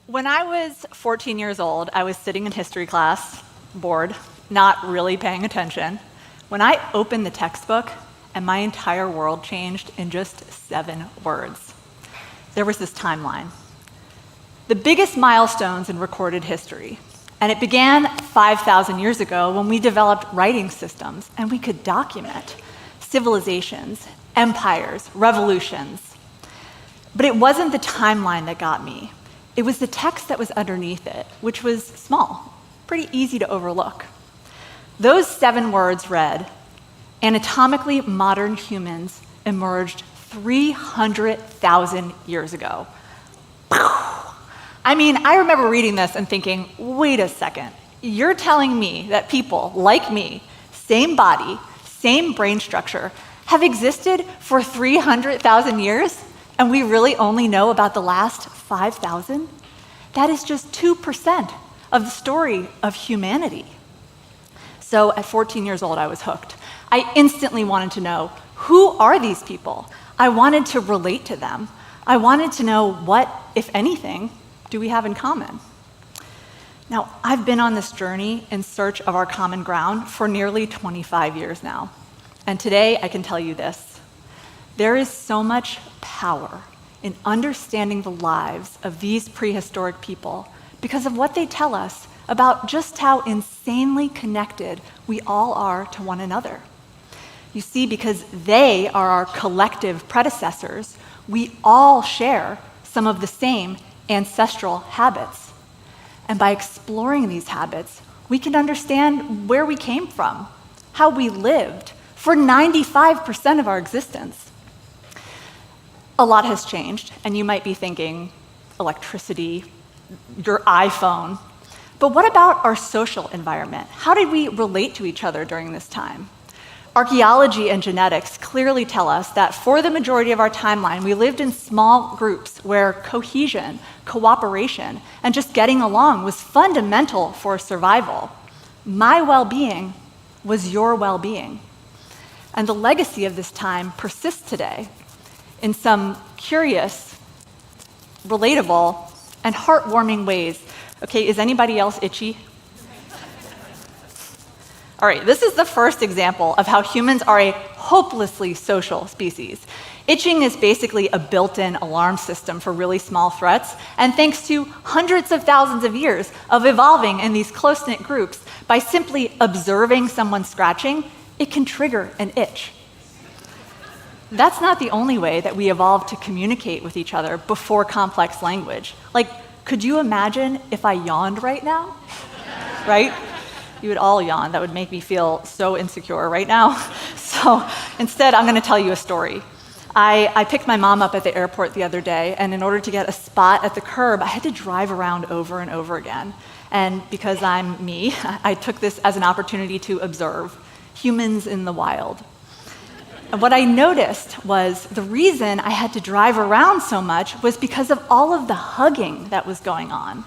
When I was 14 years old, I was sitting in history class, bored, not really paying attention, when I opened the textbook and my entire world changed in just 7 words. There was this timeline. The biggest milestones in recorded history. And it began 5,000 years ago when we developed writing systems and we could document civilizations, empires, revolutions. But it wasn't the timeline that got me. It was the text that was underneath it, which was small, pretty easy to overlook. Those 7 words read, "Anatomically modern humans emerged 300,000 years ago." I mean, I remember reading this and thinking, wait a second, you're telling me that people like me, same body, same brain structure, have existed for 300,000 years, and we really only know about the last 5,000? That is just 2% of the story of humanity. So at 14 years old, I was hooked. I instantly wanted to know, who are these people? I wanted to relate to them. I wanted to know what, if anything, do we have in common? Now, I've been on this journey in search of our common ground for nearly 25 years now. And today, I can tell you this. There is so much power in understanding the lives of these prehistoric people because of what they tell us about just how insanely connected we all are to one another. You see, because they are our collective predecessors, we all share some of the same ancestral habits. And by exploring these habits, we can understand where we came from, how we lived for 95% of our existence. A lot has changed, and you might be thinking, electricity, your iPhone. But what about our social environment? How did we relate to each other during this time? Archaeology and genetics clearly tell us that for the majority of our timeline, we lived in small groups where cohesion, cooperation, and just getting along was fundamental for survival. My well-being was your well-being. And the legacy of this time persists today in some curious, relatable, and heartwarming ways. Okay, is anybody else itchy? All right, this is the first example of how humans are a hopelessly social species. Itching is basically a built-in alarm system for really small threats, and thanks to hundreds of thousands of years of evolving in these close-knit groups, by simply observing someone scratching, it can trigger an itch. That's not the only way that we evolved to communicate with each other before complex language. Like, could you imagine if I yawned right now? Right? You would all yawn. That would make me feel so insecure right now. So instead, I'm going to tell you a story. I picked my mom up at the airport the other day, and in order to get a spot at the curb, I had to drive around over and over again. And because I'm me, I took this as an opportunity to observe humans in the wild. And what I noticed was the reason I had to drive around so much was because of all of the hugging that was going on.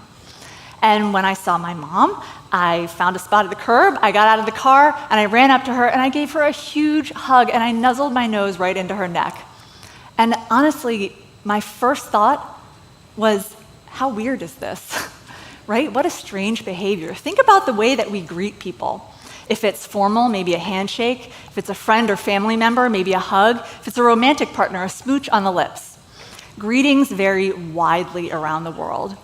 And when I saw my mom, I found a spot at the curb, I got out of the car, and I ran up to her, and I gave her a huge hug, and I nuzzled my nose right into her neck. And honestly, my first thought was, how weird is this? Right? What a strange behavior. Think about the way that we greet people. If it's formal, maybe a handshake. If it's a friend or family member, maybe a hug. If it's a romantic partner, a smooch on the lips. Greetings vary widely around the world.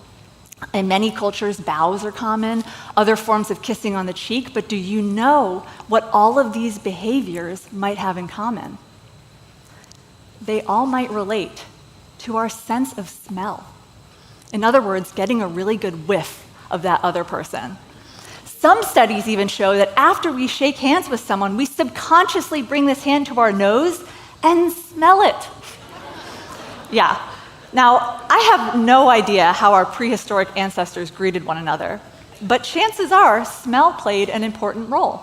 In many cultures, bows are common, other forms of kissing on the cheek, but do you know what all of these behaviors might have in common? They all might relate to our sense of smell. In other words, getting a really good whiff of that other person. Some studies even show that after we shake hands with someone, we subconsciously bring this hand to our nose and smell it. Yeah. Now, I have no idea how our prehistoric ancestors greeted one another, but chances are smell played an important role.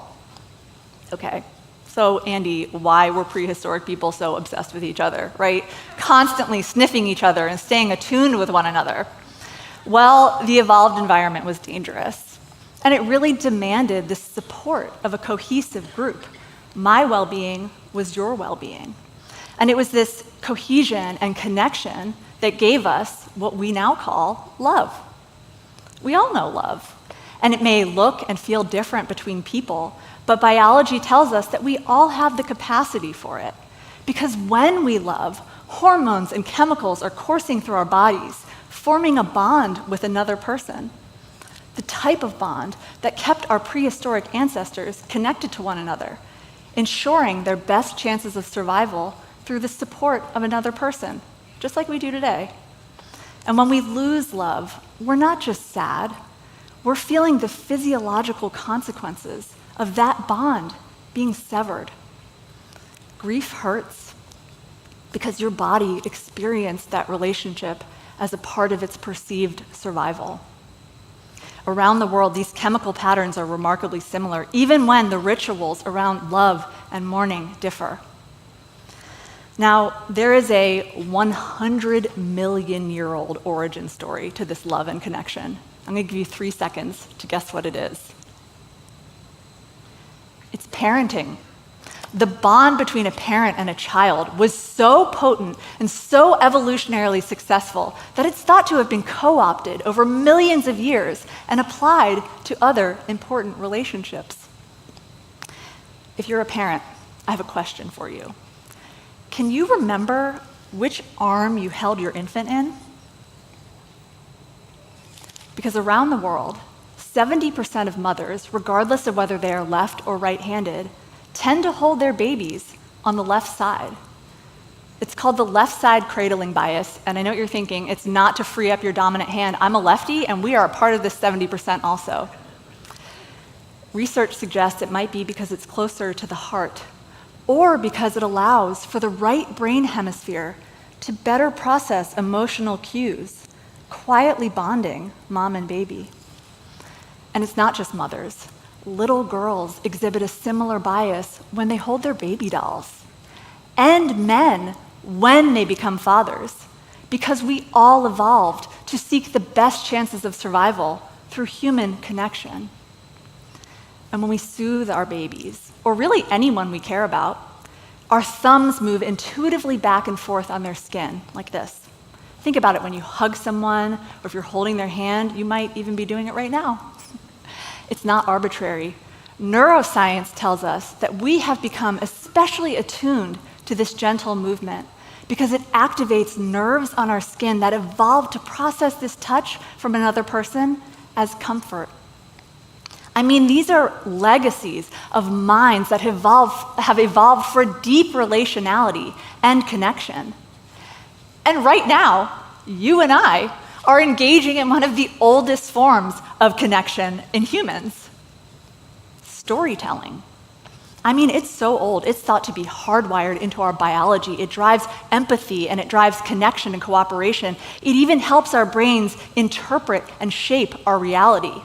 Okay, so Andie, why were prehistoric people so obsessed with each other, right? Constantly sniffing each other and staying attuned with one another. Well, the evolved environment was dangerous, and it really demanded the support of a cohesive group. My well-being was your well-being. And it was this cohesion and connection that gave us what we now call love. We all know love. And it may look and feel different between people, but biology tells us that we all have the capacity for it. Because when we love, hormones and chemicals are coursing through our bodies, forming a bond with another person. The type of bond that kept our prehistoric ancestors connected to one another, ensuring their best chances of survival through the support of another person, just like we do today. And when we lose love, we're not just sad, we're feeling the physiological consequences of that bond being severed. Grief hurts because your body experienced that relationship as a part of its perceived survival. Around the world, these chemical patterns are remarkably similar, even when the rituals around love and mourning differ. Now, there is a 100 million-year-old origin story to this love and connection. I'm going to give you 3 seconds to guess what it is. It's parenting. The bond between a parent and a child was so potent and so evolutionarily successful that it's thought to have been co-opted over millions of years and applied to other important relationships. If you're a parent, I have a question for you. Can you remember which arm you held your infant in? Because around the world, 70% of mothers, regardless of whether they are left or right-handed, tend to hold their babies on the left side. It's called the left side cradling bias, and I know what you're thinking, it's not to free up your dominant hand. I'm a lefty, and we are a part of this 70% also. Research suggests it might be because it's closer to the heart, or because it allows for the right brain hemisphere to better process emotional cues, quietly bonding mom and baby. And it's not just mothers. Little girls exhibit a similar bias when they hold their baby dolls. And men when they become fathers, because we all evolved to seek the best chances of survival through human connection. And when we soothe our babies, or really anyone we care about, our thumbs move intuitively back and forth on their skin, like this. Think about it when you hug someone, or if you're holding their hand, you might even be doing it right now. It's not arbitrary. Neuroscience tells us that we have become especially attuned to this gentle movement because it activates nerves on our skin that evolved to process this touch from another person as comfort. I mean, these are legacies of minds that have evolved for deep relationality and connection. And right now, you and I are engaging in one of the oldest forms of connection in humans, storytelling. I mean, it's so old, it's thought to be hardwired into our biology. It drives empathy and it drives connection and cooperation. It even helps our brains interpret and shape our reality.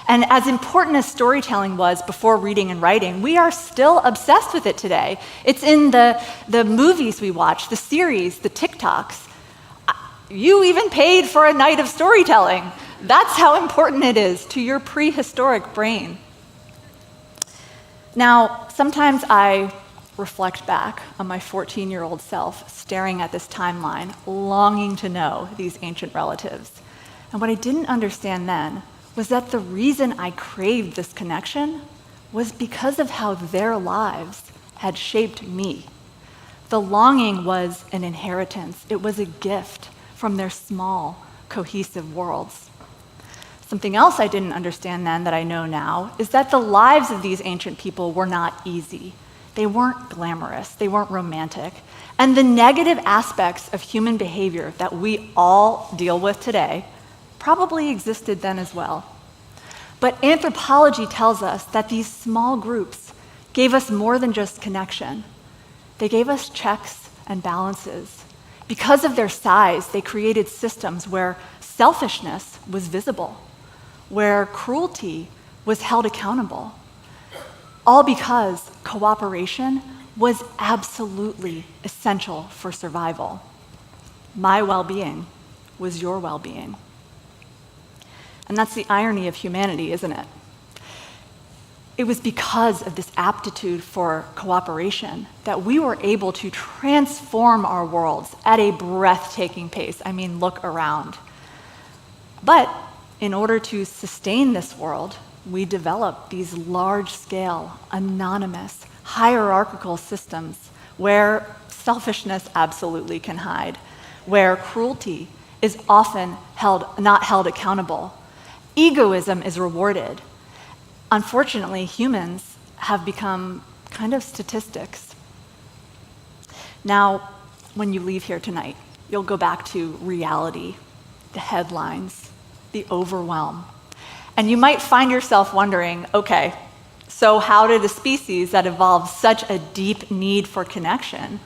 And as important as storytelling was before reading and writing, we are still obsessed with it today. It's in the movies we watch, the series, the TikToks. You even paid for a night of storytelling. That's how important it is to your prehistoric brain. Now, sometimes I reflect back on my 14-year-old self staring at this timeline, longing to know these ancient relatives. And what I didn't understand then was that the reason I craved this connection was because of how their lives had shaped me. The longing was an inheritance. It was a gift from their small, cohesive worlds. Something else I didn't understand then that I know now is that the lives of these ancient people were not easy. They weren't glamorous. They weren't romantic. And the negative aspects of human behavior that we all deal with today probably existed then as well. But anthropology tells us that these small groups gave us more than just connection. They gave us checks and balances. Because of their size, they created systems where selfishness was visible, where cruelty was held accountable, all because cooperation was absolutely essential for survival. My well-being was your well-being. And that's the irony of humanity, isn't it? It was because of this aptitude for cooperation that we were able to transform our worlds at a breathtaking pace. I mean, look around. But in order to sustain this world, we develop these large-scale, anonymous, hierarchical systems where selfishness absolutely can hide, where cruelty is often not held accountable. Egoism is rewarded. Unfortunately, humans have become kind of statistics. Now, when you leave here tonight, you'll go back to reality, the headlines, the overwhelm. And you might find yourself wondering, okay, so how did a species that evolved such a deep need for connection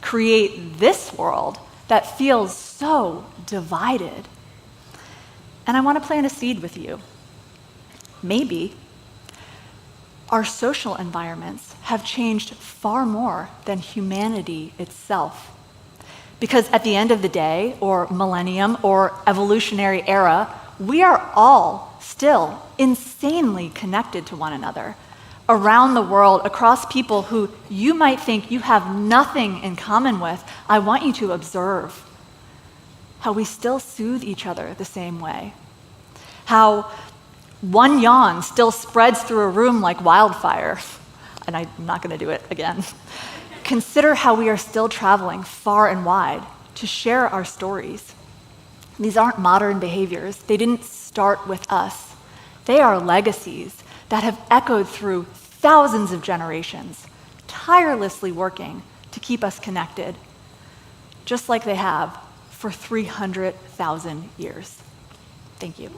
create this world that feels so divided? And I want to plant a seed with you. Maybe our social environments have changed far more than humanity itself. Because at the end of the day, or millennium, or evolutionary era, we are all still insanely connected to one another around the world, across people who you might think you have nothing in common with. I want you to observe how we still soothe each other the same way, how one yawn still spreads through a room like wildfire, and I'm not going to do it again. Consider how we are still traveling far and wide to share our stories. These aren't modern behaviors. They didn't start with us. They are legacies that have echoed through thousands of generations, tirelessly working to keep us connected, just like they have for 300,000 years. Thank you.